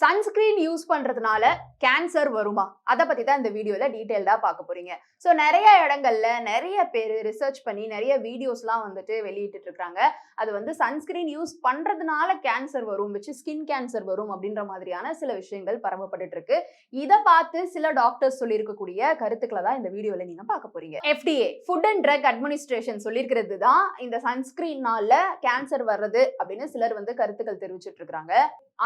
Sunscreen use பண்றதுனால cancer வருமா? அத பத்தி தான் இந்த வீடியோல டீடைல்டா பார்க்க போறீங்க. சோ நெறைய இடங்கள்ல நெறைய பேரு ரிசர்ச் பண்ணி நெறைய வீடியோஸ்லாம் வந்துட்டு வெளியிட்டுட்டு இருக்காங்க. அது வந்து சன்ஸ்கிரீன் யூஸ் பண்றதுனால கேன்சர் வரும், ஸ்கின் கேன்சர் வரும் அப்படின்ற மாதிரியான சில விஷயங்கள் பரவப்பட்டுட்டு இருக்கு. இத பார்த்து சில டாக்டர்ஸ் சொல்லியிருக்கக்கூடிய கருத்துக்கள தான் இந்த வீடியோல நீங்க பார்க்க போறீங்க. FDA food and drug administration சொல்லியிருக்கிறது தான் இந்த சன்ஸ்கிரீன்னால கேன்சர் வர்றது அப்படின்னு சிலர் வந்து கருத்துக்கள் தெரிவிச்சிட்டு இருக்காங்க.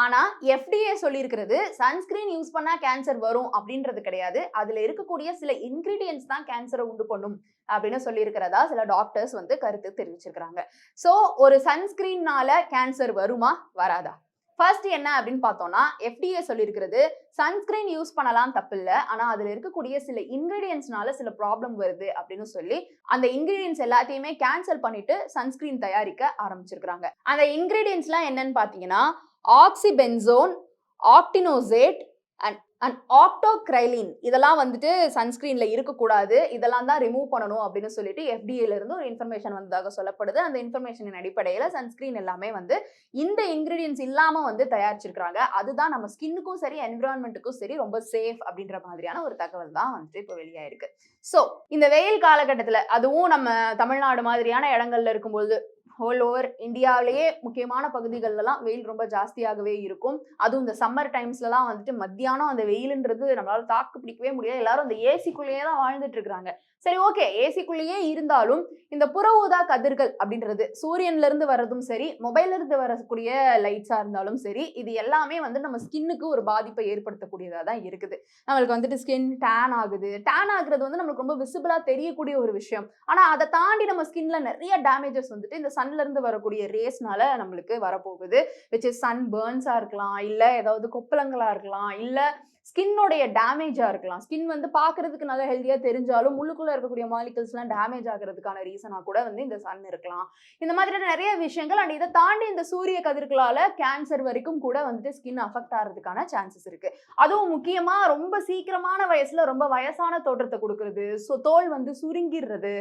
ஆனா FDA சொல்லியிருக்கிறது சன்ஸ்கிரீன் யூஸ் பண்ணா கேன்சர் வரும் அப்படின்றது கிடையாது. அதுல இருக்கக்கூடிய சில இன்கிரீடியன்ட்ஸ் தான் கேன்சரை உண்டு பண்ணும் அப்படின்னு சொல்லியிருக்கிறதா சில டாக்டர்ஸ் வந்து கருத்து தெரிவிச்சிருக்காங்க. சோ ஒரு சன்ஸ்கிரீன்னால கேன்சர் வருமா வராதா? ஃபர்ஸ்ட் என்ன அப்படின்னு பார்த்தோம்னா FDA சொல்லியிருக்கிறது சன்ஸ்கிரீன் யூஸ் பண்ணலாம் தப்பில்ல. ஆனா அதுல இருக்கக்கூடிய சில இன்கிரீடியன்ட்ஸ்னால சில ப்ராப்ளம் வருது அப்படின்னு சொல்லி அந்த இன்கிரீடியன்ட்ஸ் எல்லாத்தையுமே கேன்சல் பண்ணிட்டு சன்ஸ்கிரீன் தயாரிக்க ஆரம்பிச்சிருக்காங்க. அந்த இன்கிரீடியன்ட்ஸ்லாம் என்னன்னு பார்த்தீங்கன்னா ஆக்சிபென்சோன், ஆக்டினோசேட் அண்ட் ஆக்டோக்ரைலின் இதெல்லாம் வந்துட்டு சன்ஸ்கிரீன்ல இருக்கக்கூடாது. இதெல்லாம் தான் ரிமூவ் பண்ணணும் அப்படின்னு சொல்லிட்டு FDAல இருந்து ஒரு இன்ஃபர்மேஷன் வந்ததாக சொல்லப்படுது. அந்த இன்ஃபர்மேஷனின் அடிப்படையில சன்ஸ்கிரீன் எல்லாமே வந்து இந்த இன்கிரீடியன்ட்ஸ் இல்லாம வந்து தயாரிச்சிருக்காங்க. அதுதான் நம்ம ஸ்கின்னுக்கும் சரி என்விரான்மெண்ட்டுக்கும் சரி ரொம்ப சேஃப் அப்படின்ற மாதிரியான ஒரு தகவல் தான் வந்துட்டு இப்போ வெளியாயிருக்கு. சோ இந்த வெயில் காலகட்டத்துல அதுவும் நம்ம தமிழ்நாடு மாதிரியான இடங்கள்ல இருக்கும்போது ஹோல் ஓவர் இந்தியாவிலேயே முக்கியமான பகுதிகளெல்லாம் வெயில் ரொம்ப ஜாஸ்தியாகவே இருக்கும். அதுவும் இந்த சம்மர் டைம்ஸ்லலாம் வந்துட்டு மத்தியானம் அந்த வெயிலுன்றது நம்மளால தாக்கு பிடிக்கவே முடியாது. எல்லாரும் அந்த ஏசிக்குள்ளேயே தான் வாழ்ந்துட்டு இருக்காங்க. சரி ஓகே, ஏசிக்குள்ளேயே இருந்தாலும் இந்த புற ஊதா கதிர்கள் அப்படின்றது சூரியன்ல இருந்து வர்றதும் சரி, மொபைல்ல இருந்து வரக்கூடிய லைட்ஸா இருந்தாலும் சரி, இது எல்லாமே வந்து நம்ம ஸ்கின்னுக்கு ஒரு பாதிப்பை ஏற்படுத்தக்கூடியதா தான் இருக்குது. நம்மளுக்கு வந்துட்டு ஸ்கின் டேன் ஆகுது. டேன் ஆகுறது வந்து நமக்கு ரொம்ப விசிபிளா தெரியக்கூடிய ஒரு விஷயம். ஆனா அதை தாண்டி நம்ம ஸ்கின்ல நிறைய டேமேஜஸ் வந்துட்டு இந்த சன்ல இருந்து வரக்கூடிய ரேஸ்னால நம்மளுக்கு வரப்போகுது. which is சன் பர்ன்ஸா இருக்கலாம், இல்ல ஏதாவது கொப்பளங்களா இருக்கலாம், இல்ல ஸ்கின்னோடைய டேமேஜா இருக்கலாம். ஸ்கின் வந்து பாக்குறதுக்கு நல்லா ஹெல்தியா தெரிஞ்சாலும் உள்ளுக்குள்ள இருக்கக்கூடிய மாலிகல்ஸ் எல்லாம் டேமேஜ் ஆகிறதுக்கான ரீசனா கூட வந்து இந்த சன் இருக்கலாம். இந்த மாதிரி நிறைய விஷயங்கள் அண்ட் இதை தாண்டி இந்த சூரிய கதிர்களால கேன்சர் வரைக்கும் கூட வந்துட்டு ஸ்கின் அஃபெக்ட் ஆகிறதுக்கான சான்சஸ் இருக்கு. அதுவும் முக்கியமா ரொம்ப சீக்கிரமான வயசுல ரொம்ப வயசான தோற்றத்தை கொடுக்கறது, தோல் வந்து சுருங்கிடுறது,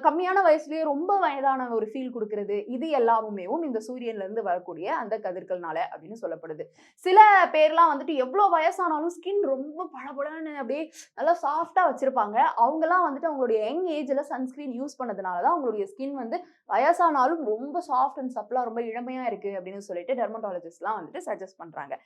கம்மியான வயசுலயே ரொம்ப வயதான ஒரு ஃபீல் கொடுக்கறது, இது எல்லாமே இந்த சூரியன்ல இருந்து வரக்கூடிய அந்த கதிர்கள்னால அப்படின்னு சொல்லப்படுது. சில பேர்லாம் வந்துட்டு எவ்வளவு வயசானாலும் ஸ்கின் ரொம்ப பளபளன்னு அப்படியே நல்லா சாஃப்டா வச்சிருப்பாங்க. அவங்கலாம் வந்துட்டு அவங்களுடைய யங் ஏஜ்ல சன்ஸ்கிரீன் யூஸ் பண்ணதுனாலதான் அவங்களுடைய ஸ்கின் வந்து வயசானாலும் ரொம்ப சாஃப்ட் அண்ட் சப்ளா ரொம்ப இளமையா இருக்கு அப்படின்னு சொல்லிட்டு டெர்மட்டாலஜிஸ்ட்லாம் வந்துட்டு சஜஸ்ட் பண்றாங்க.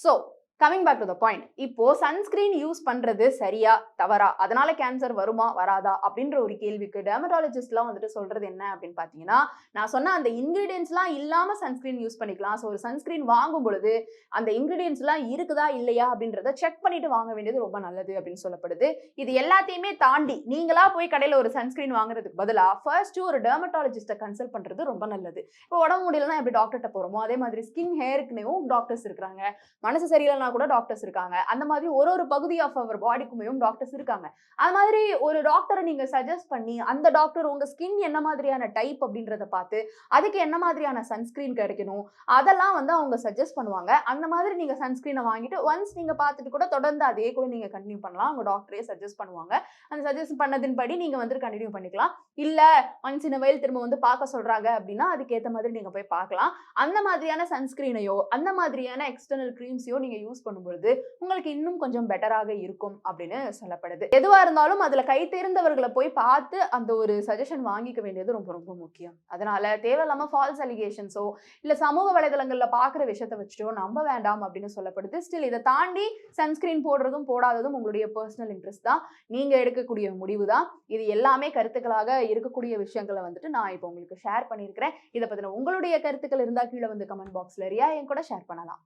So coming back to the point, இப்போ சன்ஸ்கிரீன் யூஸ் பண்றது சரியா தவறா, அதனால கேன்சர் வருமா வராதா அப்படின்ற ஒரு கேள்விக்கு டெர்மட்டாலஜிஸ்ட்லாம் வந்துட்டு சொல்றது என்ன அப்படின்னு பாத்தீங்கன்னா, நான் சொன்ன அந்த இன்கிரீடியன்ஸ்லாம் இல்லாம சன்ஸ்கிரீன் யூஸ் பண்ணிக்கலாம். ஸோ ஒரு சன்ஸ்கிரீன் வாங்கும் பொழுது அந்த இன்கிரீடியன்ஸ்லாம் இருக்குதா இல்லையா அப்படின்றத செக் பண்ணிட்டு வாங்க வேண்டியது ரொம்ப நல்லது அப்படின்னு சொல்லப்படுது. இது எல்லாத்தையுமே தாண்டி நீங்களா போய் கடையில ஒரு சன்ஸ்கிரீன் வாங்குறதுக்கு பதிலா ஃபர்ஸ்ட் ஒரு டெர்மட்டாலஜிஸ்ட கன்சல்ட் பண்றது ரொம்ப நல்லது. இப்போ உடம்பு முடியலன்னா எப்படி டாக்டர்கிட்ட போறோமோ அதே மாதிரி ஸ்கின் ஹேருக்குனேவும் டாக்டர்ஸ் இருக்காங்க, மனசு சரியில்லைனா கூட டாக்டர்ஸ் இருக்காங்க. அந்த மாதிரி ஒரு பகுதி ஆஃப் அவர் பாடிக்குமேவும் டாக்டர்ஸ் இருக்காங்க. அது மாதிரி ஒரு டாக்டரை நீங்க சஜஸ்ட் பண்ணி அந்த டாக்டர் உங்க ஸ்கின் என்ன மாதிரியான டைப் அப்படின்றத பார்த்து அதுக்கு என்ன மாதிரியான சன்ஸ்கிரீன் கிடைக்கணும் அதெல்லாம் வந்து அவங்க சஜஸ்ட் பண்ணுவாங்க. அந்த மாதிரி நீங்க சன்ஸ்கிரீனை வாங்கிட்டு ஒன்ஸ் நீங்க பார்த்துட்டு கூட தொடர்ந்து அதே கூட நீங்க கண்டினியூ பண்ணலாம். உங்க டாக்டரே சஜஸ்ட் பண்ணுவாங்க. அந்த சஜஸ்ட் பண்ணதின்படி நீங்க வந்து கண்டினியூ பண்ணிக்கலாம். இல்ல ஒன்ஸ் இன் வெயில் திரும்ப வந்து பார்க்க சொல்றாங்க அப்படின்னா அதுக்கேற்ற மாதிரி நீங்க போய் பார்க்கலாம். அந்த மாதிரியான சன்ஸ்கிரீனையோ அந்த மாதிரியான எக்ஸ்டர்னல் கிரீம்ஸையோ நீங்க யூஸ் பண்ணும்பொழுது உங்களுக்கு இன்னும் கொஞ்சம் பெட்டராக இருக்கும் அப்படின்னு சொல்லப்படுது. எதுவா இருந்தாலும் அதுல கை தேர்ந்தவர்களை போய் பார்த்து அந்த ஒரு சஜஷன் வாங்கிக்க வேண்டியது ரொம்ப ரொம்ப முக்கியம். அதனால தேவையில்லாம ஃபால்ஸ் அலிகேஷன்ஸோ இல்ல சமூக வலைதளங்கள்ல பாக்குற விஷயத்தை வச்சுட்டோ நம்ப வேண்டாம் அப்படின்னு சொல்லப்படுது. ஸ்டில் இதை தாண்டி சன்ஸ்கிரீன் போடுறதும் போடாததும் உங்களுடைய பர்சனல் இன்ட்ரெஸ்ட் தான், நீங்க எடுக்கக்கூடிய முடிவு தான். இது எல்லாமே கருத்துக்களாக இருக்கக்கூடிய விஷயங்களை வந்துட்டு நான் இப்போ உங்களுக்கு ஷேர் பண்ணியிருக்கிறேன். இதை பத்தின உங்களுடைய கருத்துக்கள் இருந்தா கீழே வந்து கமெண்ட் பாக்ஸ்ல என் கூட ஷேர் பண்ணலாம்.